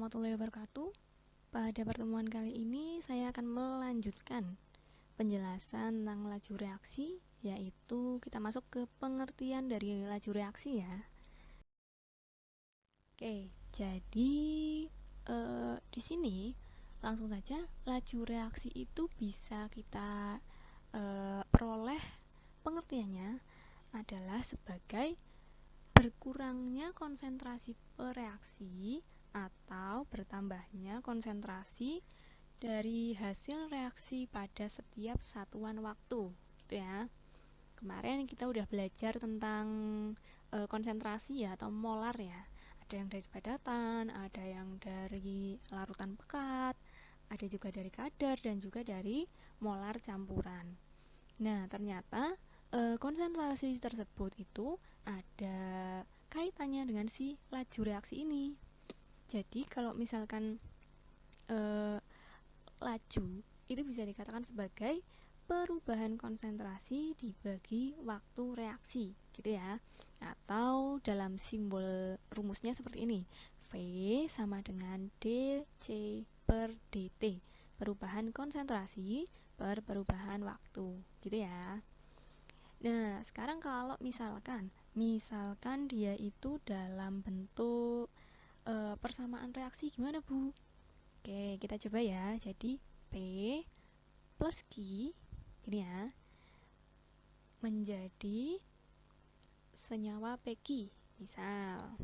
warahmatullahi wabarakatuh. Pada pertemuan kali ini saya akan melanjutkan penjelasan tentang laju reaksi, yaitu kita masuk ke pengertian dari laju reaksi ya. Oke, jadi di sini langsung saja laju reaksi itu bisa kita peroleh pengertiannya adalah sebagai berkurangnya konsentrasi pereaksi atau bertambahnya konsentrasi dari hasil reaksi pada setiap satuan waktu, gitu ya. Kemarin kita udah belajar tentang konsentrasi ya atau molar ya. Ada yang dari padatan, ada yang dari larutan pekat, ada juga dari kadar dan juga dari molar campuran. Nah, ternyata konsentrasi tersebut itu ada kaitannya dengan si laju reaksi ini. Jadi kalau misalkan laju itu bisa dikatakan sebagai perubahan konsentrasi dibagi waktu reaksi, gitu ya. Atau dalam simbol rumusnya seperti ini, V sama dengan dC per dt, perubahan konsentrasi per perubahan waktu, gitu ya. Nah, sekarang kalau misalkan dia itu dalam bentuk persamaan reaksi gimana, Bu? Oke, kita coba ya. Jadi P plus Q ini ya menjadi senyawa PQ, misal.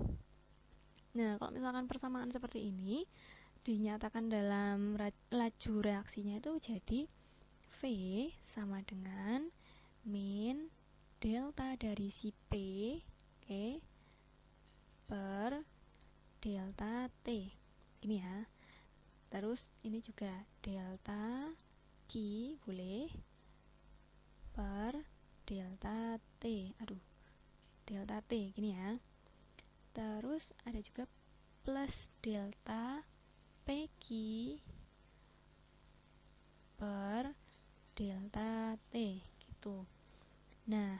Nah, kalau misalkan persamaan seperti ini dinyatakan dalam laju reaksinya itu jadi V sama dengan min delta dari si P, oke, per delta T. Ini ya. Terus ini juga delta Q boleh per delta T. Delta T gini ya. Terus ada juga plus delta PQ per delta T gitu. Nah,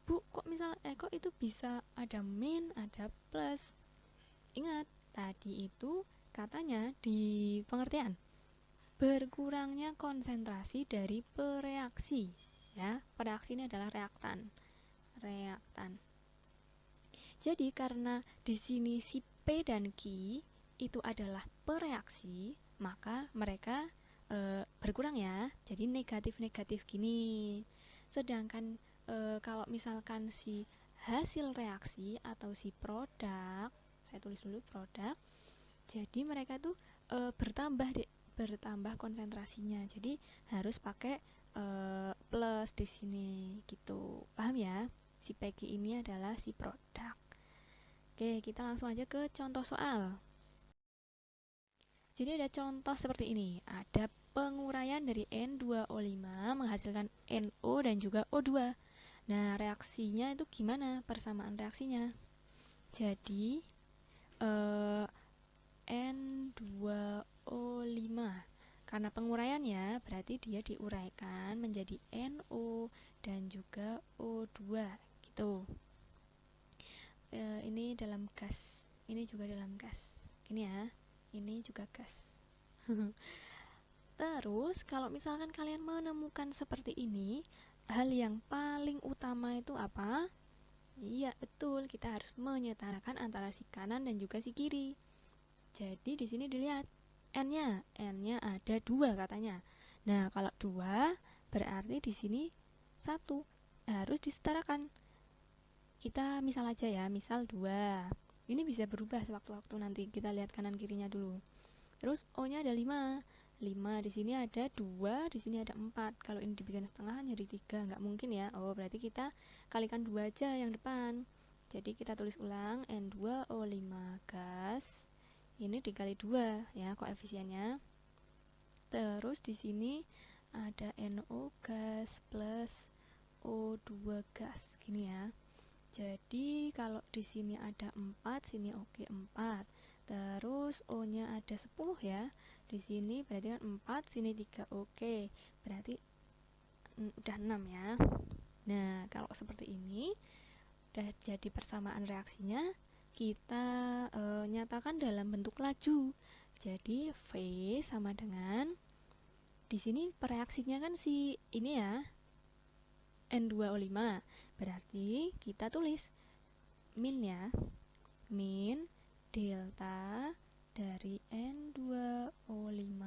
Bu, kok itu bisa ada min, ada plus? Ingat, tadi itu katanya di pengertian berkurangnya konsentrasi dari pereaksi ya. Pereaksi ini adalah reaktan. Jadi karena di sini si P dan Q itu adalah pereaksi, maka mereka berkurang ya. Jadi negatif-negatif gini. Sedangkan kalau misalkan si hasil reaksi atau si produk, saya tulis dulu produk, jadi mereka tuh bertambah konsentrasinya. Jadi harus pakai plus di sini gitu. Paham ya? Si PG ini adalah si produk. Oke, kita langsung aja ke contoh soal. Jadi ada contoh seperti ini. Ada penguraian dari N2O5 menghasilkan NO dan juga O2. Nah, reaksinya itu gimana? Persamaan reaksinya. Jadi N2O5, karena penguraiannya berarti dia diuraikan menjadi NO dan juga O2 gitu. Ini dalam gas, ini juga dalam gas. Gini ya, ini juga gas. Terus kalau misalkan kalian menemukan seperti ini, hal yang paling utama itu apa? Iya, betul, kita harus menyetarakan antara si kanan dan juga si kiri. Jadi di sini dilihat N-nya ada 2 katanya. Nah, kalau 2 berarti di sini 1 harus disetarakan. Kita misal aja ya, misal 2. Ini bisa berubah sewaktu-waktu, nanti kita lihat kanan kirinya dulu. Terus O-nya ada 5. 5 di sini ada 2, di sini ada 4. Kalau ini dibikin setengah jadi 3, nggak mungkin ya. Oh, berarti kita kalikan 2 aja yang depan. Jadi kita tulis ulang N2O5 gas. Ini dikali 2 ya koefisiennya. Terus di sini ada NO gas plus O2 gas gini ya. Jadi kalau di sini ada 4, sini oke 4. Terus O-nya ada 10 ya. Di sini berarti kan 4, sini 3 oke. Berarti udah 6 ya. Nah, kalau seperti ini udah jadi persamaan reaksinya. kita nyatakan dalam bentuk laju. Jadi V sama dengan, di sini pereaksinya kan si ini ya, N2O5. Berarti kita tulis min ya, min delta dari N2O5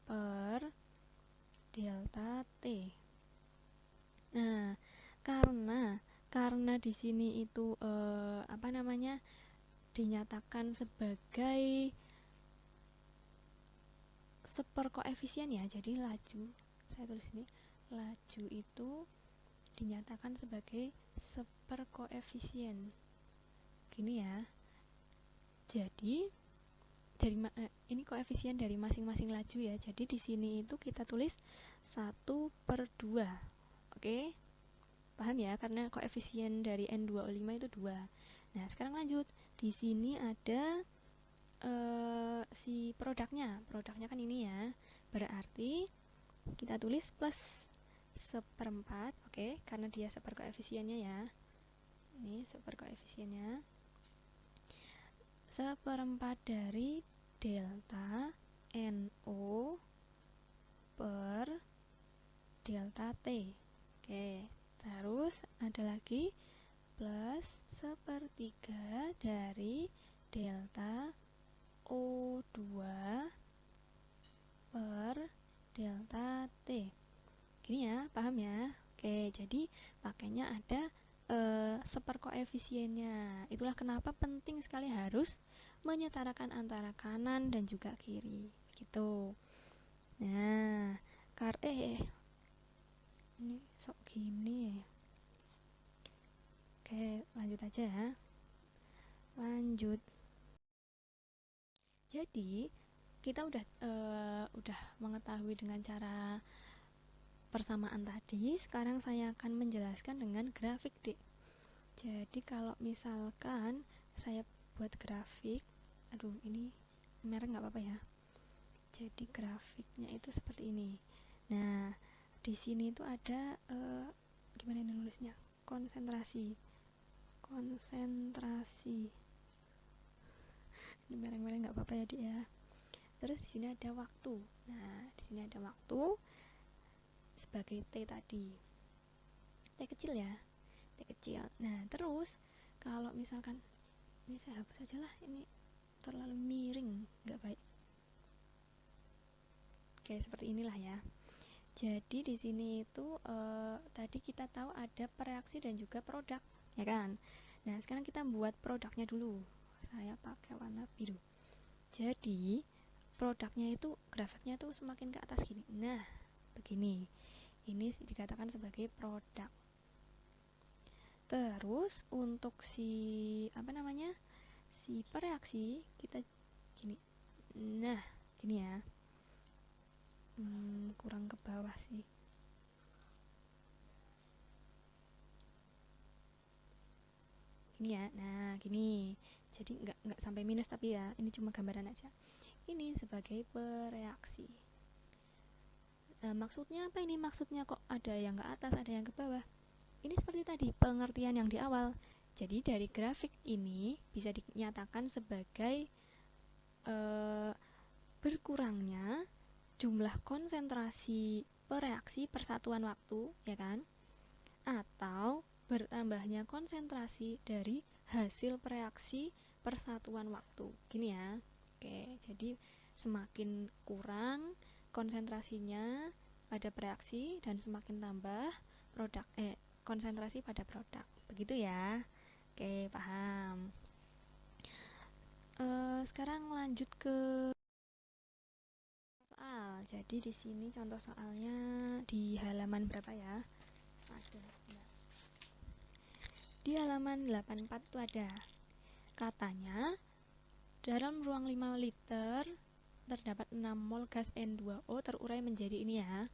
per delta T. Nah, karena di sini itu dinyatakan sebagai seperkoefisien ya. Jadi laju, saya tulis ini, laju itu dinyatakan sebagai seperkoefisien. Gini ya. Jadi ini koefisien dari masing-masing laju ya. Jadi di sini itu kita tulis 1/2. Oke? Paham ya? Karena koefisien dari N2O5 itu 2. Nah, sekarang lanjut. Di sini ada si produknya. Produknya kan ini ya. Berarti kita tulis plus 1/4, oke? Karena dia seperkoefisiennya ya. Ini seperkoefisiennya. 1/4 dari delta NO per delta T. Oke, terus ada lagi plus 1/3 dari delta O2 per delta T. Gini ya, paham ya? Oke, jadi pakainya ada seperkoefisiennya. Itulah kenapa penting sekali harus menyetarakan antara kanan dan juga kiri, gitu. Nah, ini sok gini. Oke, lanjut aja ya. Lanjut. Jadi kita udah mengetahui dengan cara persamaan tadi. Sekarang saya akan menjelaskan dengan grafik D. Jadi kalau misalkan saya buat grafik, aduh ini merah nggak apa-apa ya. Jadi grafiknya itu seperti ini. Nah, di sini itu ada gimana ini nulisnya? Konsentrasi. Ini merah-merah nggak apa-apa ya, Dik ya. Terus di sini ada waktu. Nah, di sini ada waktu sebagai T tadi. T kecil ya. T kecil. Nah, terus kalau misalkan ini saya hapus aja lah, ini terlalu miring, nggak baik. Oke, seperti inilah ya. Jadi di sini itu tadi kita tahu ada pereaksi dan juga produk, ya kan? Nah, sekarang kita buat produknya dulu. Saya pakai warna biru. Jadi produknya itu grafiknya tuh semakin ke atas gini. Nah, begini. Ini dikatakan sebagai produk. Terus untuk si si pereaksi kita gini. Nah, gini ya. Kurang ke bawah sih. Gini ya. Nah, gini. Jadi nggak sampai minus tapi ya, ini cuma gambaran aja. Ini sebagai pereaksi. Nah, maksudnya apa ini? Maksudnya kok ada yang ke atas, ada yang ke bawah? Ini seperti tadi pengertian yang di awal. Jadi dari grafik ini bisa dinyatakan sebagai berkurangnya jumlah konsentrasi pereaksi per satuan waktu, ya kan? Atau bertambahnya konsentrasi dari hasil pereaksi per satuan waktu. Gini ya. Oke, jadi semakin kurang konsentrasinya pada pereaksi dan semakin tambah konsentrasi pada produk. Begitu ya. Oke, paham. Sekarang lanjut ke soal. Jadi di sini contoh soalnya di halaman berapa ya? Di halaman 84 itu ada. Katanya dalam ruang 5 liter terdapat 6 mol gas N2O terurai menjadi ini ya.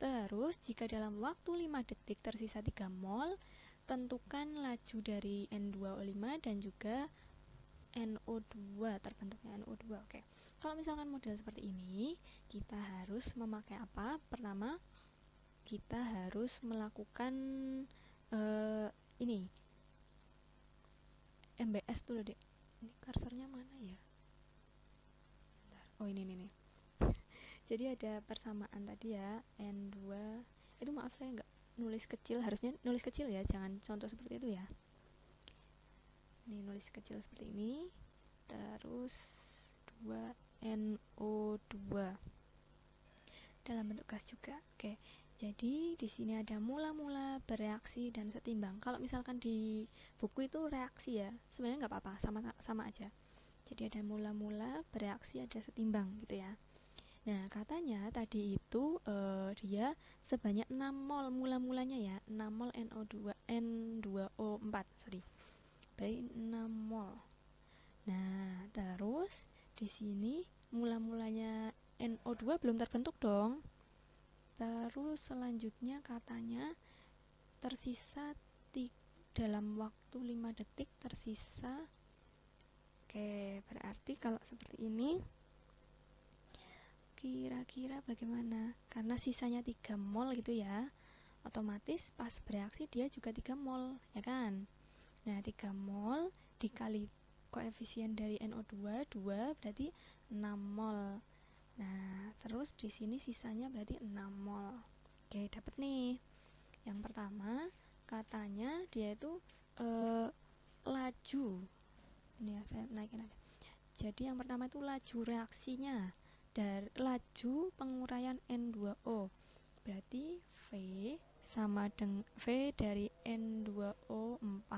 Terus jika dalam waktu 5 detik tersisa 3 mol, tentukan laju dari N2O5 dan juga NO2, terbentuknya NO2. Oke. Kalau misalkan model seperti ini, kita harus memakai apa? Pertama, kita harus melakukan ini MBS tuh Dek. Ini kursornya mana ya? Bentar. Oh ini nih. Jadi ada persamaan tadi ya, N2. Itu maaf saya nggak nulis kecil, harusnya nulis kecil ya, jangan contoh seperti itu ya. Ini nulis kecil seperti ini. Terus 2NO2 dalam bentuk gas juga. Oke. Jadi di sini ada mula-mula, bereaksi, dan setimbang. Kalau misalkan di buku itu reaksi ya, sebenarnya nggak apa-apa, sama aja. Jadi ada mula-mula, bereaksi, ada setimbang gitu ya. Nah katanya tadi itu dia sebanyak 6 mol mula-mulanya ya, 6 mol N2O4, sorry. Berarti 6 mol. Nah terus di sini mula-mulanya NO2 belum terbentuk dong. Terus selanjutnya katanya tersisa dalam waktu 5 detik tersisa. Oke, berarti kalau seperti ini kira-kira bagaimana? Karena sisanya 3 mol gitu ya, otomatis pas bereaksi dia juga 3 mol, ya kan? Nah 3 mol dikali koefisien dari NO2 2 berarti 6 mol. Nah, terus di sini sisanya berarti 6 mol. Oke, dapat nih. Yang pertama, katanya dia itu laju. Ini ya, saya naikin aja. Jadi yang pertama itu laju reaksinya dari laju penguraian N2O. Berarti V sama dengan V dari N2O4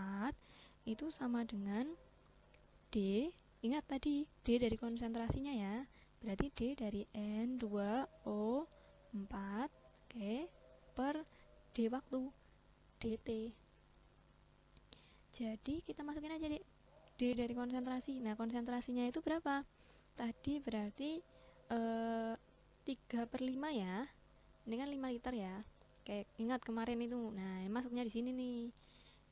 itu sama dengan D. Ingat tadi D dari konsentrasinya ya. Berarti D dari N2O4 oke, per D waktu dt. Jadi kita masukin aja D dari konsentrasi. Nah konsentrasinya itu berapa? Tadi berarti 3/5 ya. Ini kan 5 liter ya. Kayak ingat kemarin itu. Nah masuknya di sini nih,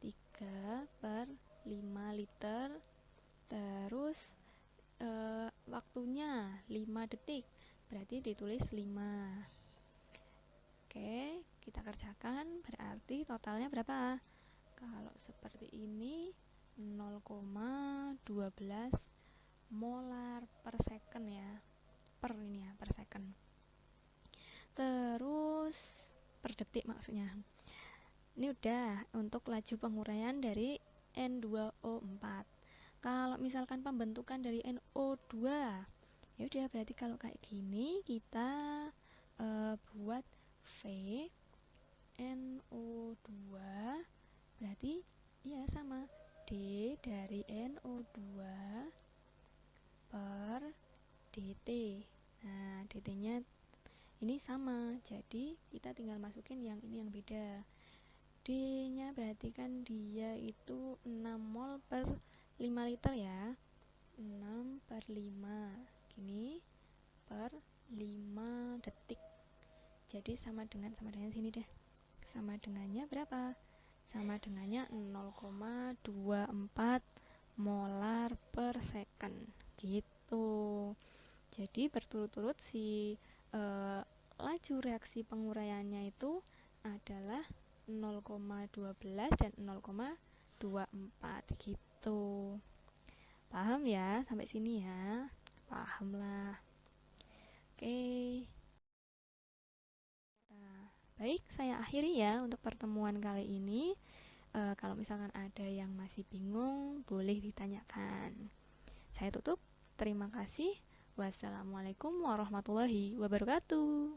3/5 liter. Terus waktunya 5 detik, berarti ditulis 5. Oke, kita kerjakan, berarti totalnya berapa? Kalau seperti ini 0,12 molar per second ya, per ini ya, per second. Terus per detik maksudnya. Ini udah untuk laju penguraian dari N2O4. Kalau misalkan pembentukan dari NO2, ya udah berarti kalau kayak gini kita buat V NO2 berarti ya sama D dari NO2 per dt. Nah dt-nya ini sama, jadi kita tinggal masukin yang ini yang beda. D-nya berarti kan dia itu 6 mol per 5 liter ya, 6/5 gini per 5 detik. Jadi sama dengan sini deh. Sama dengannya berapa? Sama dengannya 0,24 molar per second gitu. Jadi berturut-turut si laju reaksi penguraiannya itu adalah 0,12 dan 0,24 gitu. Paham ya sampai sini ya? Paham lah. Oke. Nah, baik, saya akhiri ya untuk pertemuan kali ini. Kalau misalkan ada yang masih bingung, boleh ditanyakan. Saya tutup. Terima kasih. Wassalamualaikum warahmatullahi wabarakatuh.